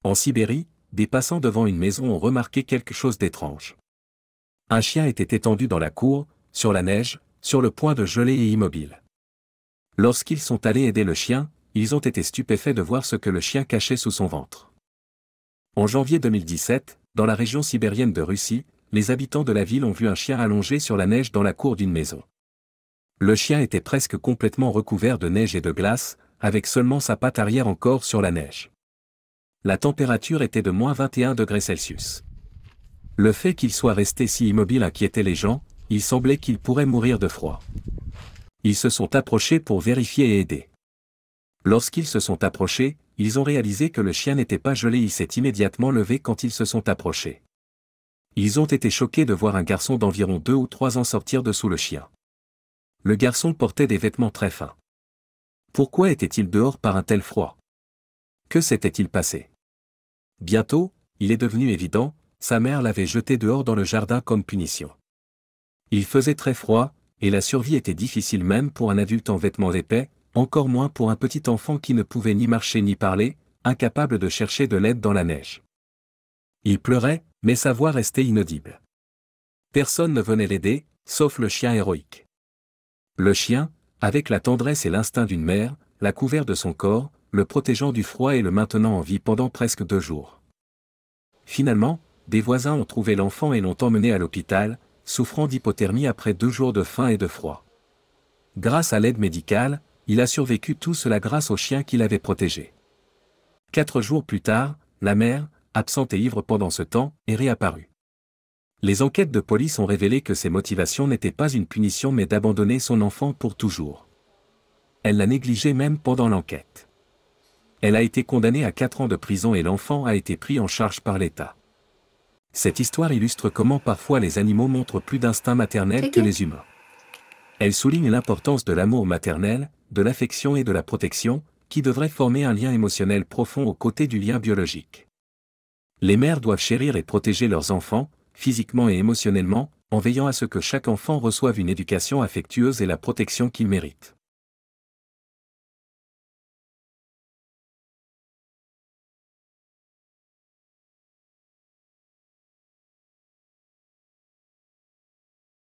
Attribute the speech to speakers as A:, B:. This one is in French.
A: En Sibérie, des passants devant une maison ont remarqué quelque chose d'étrange. Un chien était étendu dans la cour, sur la neige, sur le point de geler et immobile. Lorsqu'ils sont allés aider le chien, ils ont été stupéfaits de voir ce que le chien cachait sous son ventre. En janvier 2017, dans la région sibérienne de Russie, les habitants de la ville ont vu un chien allongé sur la neige dans la cour d'une maison. Le chien était presque complètement recouvert de neige et de glace, avec seulement sa patte arrière encore sur la neige. La température était de -21 degrés Celsius. Le fait qu'il soit resté si immobile inquiétait les gens, il semblait qu'il pourrait mourir de froid. Ils se sont approchés pour vérifier et aider. Lorsqu'ils se sont approchés, ils ont réalisé que le chien n'était pas gelé, il s'est immédiatement levé quand ils se sont approchés. Ils ont été choqués de voir un garçon d'environ 2 ou 3 ans sortir de sous le chien. Le garçon portait des vêtements très fins. Pourquoi était-il dehors par un tel froid? Que s'était-il passé? Bientôt, il est devenu évident, sa mère l'avait jeté dehors dans le jardin comme punition. Il faisait très froid, et la survie était difficile même pour un adulte en vêtements épais, encore moins pour un petit enfant qui ne pouvait ni marcher ni parler, incapable de chercher de l'aide dans la neige. Il pleurait, mais sa voix restait inaudible. Personne ne venait l'aider, sauf le chien héroïque. Le chien, avec la tendresse et l'instinct d'une mère, l'a couvert de son corps, le protégeant du froid et le maintenant en vie pendant presque 2 jours. Finalement, des voisins ont trouvé l'enfant et l'ont emmené à l'hôpital, souffrant d'hypothermie après 2 jours de faim et de froid. Grâce à l'aide médicale, il a survécu tout cela grâce au chien qui l'avait protégé. 4 jours plus tard, la mère, absente et ivre pendant ce temps, est réapparue. Les enquêtes de police ont révélé que ses motivations n'étaient pas une punition mais d'abandonner son enfant pour toujours. Elle l'a négligé même pendant l'enquête. Elle a été condamnée à 4 ans de prison et l'enfant a été pris en charge par l'État. Cette histoire illustre comment parfois les animaux montrent plus d'instinct maternel que les humains. Elle souligne l'importance de l'amour maternel, de l'affection et de la protection, qui devraient former un lien émotionnel profond aux côtés du lien biologique. Les mères doivent chérir et protéger leurs enfants, physiquement et émotionnellement, en veillant à ce que chaque enfant reçoive une éducation affectueuse et la protection qu'il mérite.